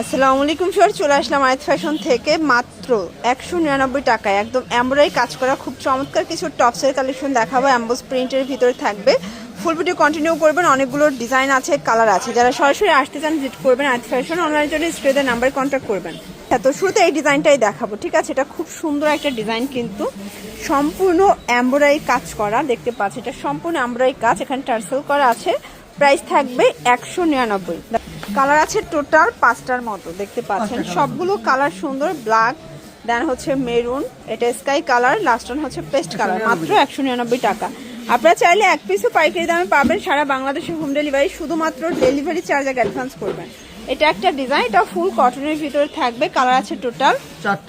আসসালামু আলাইকুম স্যার, চলে আসলাম আয়াত ফ্যাশন থেকে মাত্র 199 টাকায় একদম এমব্রয়ডারি কাজ করা খুব চমৎকার কিছু টপসের কালেকশন দেখাবো। এমবোস প্রিন্টের ভিতরে থাকবে। ফুল ভিডিও কন্টিনিউ করবেন, অনেকগুলো ডিজাইন আছে, কালার আছে। যারা সরাসরি আসতে চান ভিজিট করবেন আয়াত ফ্যাশন, অনলাইনের জন্য স্ক্রিনের নাম্বারে কন্ট্যাক্ট করবেন। হ্যাঁ, তো শুরুতে এই ডিজাইনটাই দেখাবো, ঠিক আছে? এটা খুব সুন্দর একটা ডিজাইন, কিন্তু সম্পূর্ণ এমব্রয়ডারি কাজ করা দেখতে পাচ্ছি। এটা সম্পূর্ণ এমব্রয়ডারি কাজ, এখানে টার্সেল করা আছে। প্রাইস থাকবে 199। কালার আছে টোটাল 5টার মতো দেখতে পাচ্ছেন, সবগুলো কালার সুন্দর। ব্ল্যাক, দেন হচ্ছে মেরুন, এটা স্কাই কালার, লাস্ট ওয়ান হচ্ছে পেস্ট কালার। মাত্র 199 টাকা। আপনারা চাইলে এক পিসও পাইকারি দামে পাবেন সারা বাংলাদেশে হোম ডেলিভারি। শুধুমাত্র ডেলিভারি চার্জ আগে অ্যাডভান্স করবেন। এটা একটা ডিজাইন, এটা ফুল কটনের ভিতরে থাকবে। কালার আছে টোটাল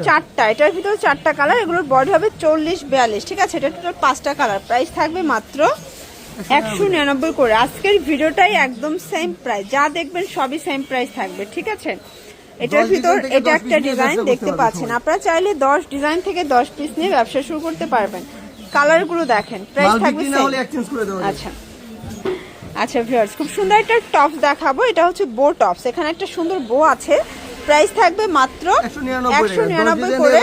4টা। এটার ভিতরে 4টা কালার, এগুলোর বডি হবে 40-42, ঠিক আছে? এটা টোটাল 5টা কালার। প্রাইস থাকবে মাত্র 199 করে। আজকের ভিডিওটাই একদম সেম প্রাইস, যা দেখবেন সবই সেম প্রাইস থাকবে, ঠিক আছে? এটার ভিতর এটা একটা ডিজাইন দেখতে পাচ্ছেন। আপনারা চাইলে 10 ডিজাইন থেকে 10 পিস নিয়ে ব্যবসা শুরু করতে পারবেন। কালার গুলো দেখেন, প্রাইস থাকবে আচ্ছা আচ্ছা ভিউয়ার্স, খুব সুন্দর একটা টপস দেখাবো। এটা হচ্ছে বো টপস, এখানে একটা সুন্দর বো আছে। প্রাইস থাকবে মাত্র 199 করে।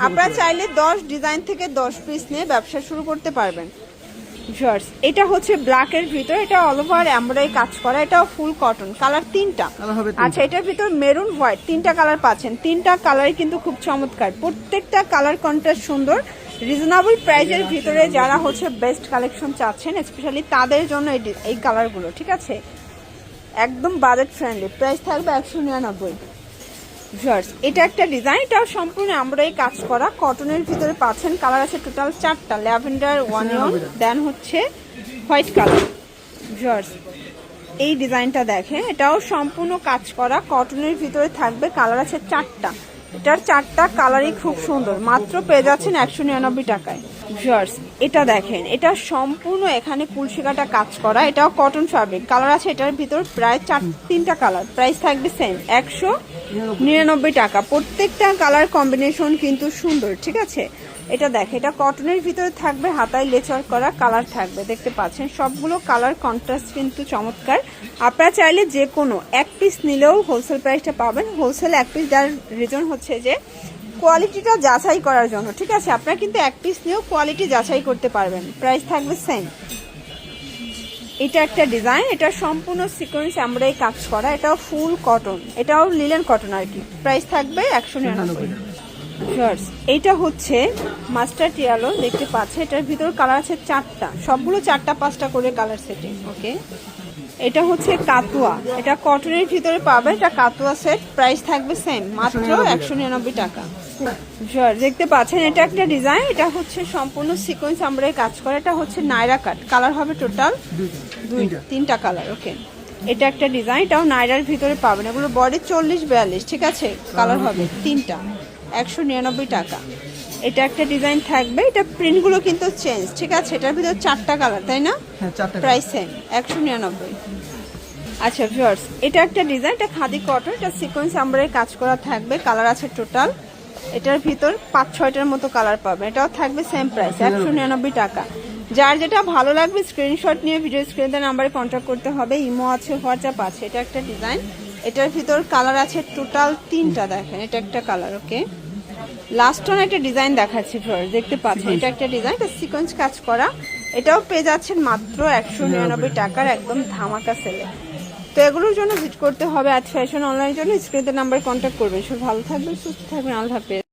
আপনারা চাইলে 10 ডিজাইন থেকে 10 পিস নিয়ে ব্যবসা শুরু করতে পারবেন। এটা হচ্ছে ব্ল্যাক এর ভিতর, এটা অল ওভার এমব্রয়ডারি কাজ করা, এটাও ফুল কটন। কালার 3টা। আচ্ছা, এটার ভিতর মেরুন হোয়াইট 3টা কালার পাচ্ছেন। 3টা কালারই কিন্তু খুব চমৎকার, প্রত্যেকটা কালার কন্ট্রাস্ট সুন্দর। রিজনেবল প্রাইজের ভিতরে যারা হচ্ছে বেস্ট কালেকশন চাচ্ছেন স্পেশালি তাদের জন্য এই কালারগুলো, ঠিক আছে? একদম বাজেট ফ্রেন্ডলি। প্রাইস থাকবে 199। এটা একটা ডিজাইন, এটাও সম্পূর্ণ এমব্রয়ডারি কাজ করা, কটনের ভিতরে পাচ্ছেন। কালার আছে টোটাল 4টা, ল্যাভেন্ডার, ওয়ানিয়ন, দেন হচ্ছে হোয়াইট কালার। এই ডিজাইনটা দেখেন, এটাও সম্পূর্ণ কাজ করা, কটনের ভিতরে থাকবে। কালার আছে 4টা, এটার 4টা কালারই খুব সুন্দর। মাত্র পেয়ে যাচ্ছেন 199 টাকায়। এটা দেখেন, এটা সম্পূর্ণ এখানে কুলশিকাটা কাজ করা, এটাও কটন ফ্যাব্রিক। কালার আছে এটার ভিতর প্রায় 3টা কালার। প্রাইস থাকবে সেম 199 টাকা। প্রত্যেকটা কালার কম্বিনেশন কিন্তু সুন্দর, ঠিক আছে? এটা দেখে, এটা কটনের ভিতরে থাকবে, হাতায় লেচার করা, কালার থাকবে দেখতে পাচ্ছেন। সবগুলো কালার কন্ট্রাস্ট কিন্তু চমৎকার। আপনারা চাইলে যে কোনো এক পিস নিলেও হোলসেল প্রাইসটা পাবেন। হোলসেল এক পিস দেওয়ার রিজন হচ্ছে যে কোয়ালিটিটা যাচাই করার জন্য, ঠিক আছে? আপনারা কিন্তু এক পিস নিয়েও কোয়ালিটি যাচাই করতে পারবেন। প্রাইস থাকবে সেম। এটা একটা ডিজাইন, এটা সম্পূর্ণ সিকোয়েন্স এমব্রয়ডারি কাজ করা, এটাও ফুল কটন, এটাও লিলেন কটন আর কি। প্রাইস থাকবে 199। এইটা হচ্ছে মাস্টার্ড ইয়েলো দেখতে পাচ্ছে, এটার ভিতর কালার আছে 4টা, সবগুলো 4টা 5টা করে কালার সেটিং। ওকে, এটা হচ্ছে কাতুয়া, এটা কটনের ভিতরে পাবে, এটা কাতুয়া সেট। প্রাইস থাকবে সেম, মাত্র 199 টাকা। দেখতে পাচ্ছেন, এটা একটা ডিজাইন, এটা হচ্ছে সম্পূর্ণ সিকোয়েন্স এমব্রয়ডারি কাজ করা, এটা হচ্ছে নাইরা কাট। কালার হবে টোটাল 3টা কালার। ওকে, এটা একটা ডিজাইন, এটাও নাইরার ভিতরে পাবেন। এগুলো বডি 40-42, ঠিক আছে? কালার হবে 3টা, 199 টাকা। এটা একটা ডিজাইন থাকবে, এটা প্রিন্টগুলো কিন্তু চেঞ্জ, ঠিক আছে? এটার ভিতর 4টা কালার, তাই না? Price same 199। আচ্ছা ভিউয়ার্স, এটা একটা ডিজাইন, এটা খাদি কটন, এটা সিকোয়েন্স এমব্রয়ডারি কাজ করা থাকবে। কালার আছে টোটাল, এটার ভিতর 5-6টার মতো কালার পাবেন। এটাও থাকবে সেম প্রাইস 199 টাকা। যার যেটা ভালো লাগবে স্ক্রিনশট নিয়ে ভিডিও স্ক্রিনের নাম্বারে কন্ট্যাক্ট করতে হবে। ইমো আছে, হোয়াটসঅ্যাপ আছে। এটা একটা ডিজাইন, এটার ভিতর কালার আছে টোটাল 3টা। দেখেন, এটা একটা কালার। ওকে, লাস্ট ওয়ান একটা ডিজাইন দেখাচ্ছি ভিউয়ার্স, দেখতে পাচ্ছেন। এটা একটা ডিজাইন, এটা সিকোয়েন্স কাজ করা, এটাও পেয়ে যাচ্ছেন মাত্র 199 টাকার, একদম ধামাকা সেলে। তো এগুলোর জন্য ভিজিট করতে হবে আয়াত ফ্যাশন অনলাইনের জন্য স্ক্রিনের নাম্বারে কন্ট্যাক্ট করবেন। সব ভালো থাকবেন, সুস্থ থাকবেন, আল্লাহ হাফেজ।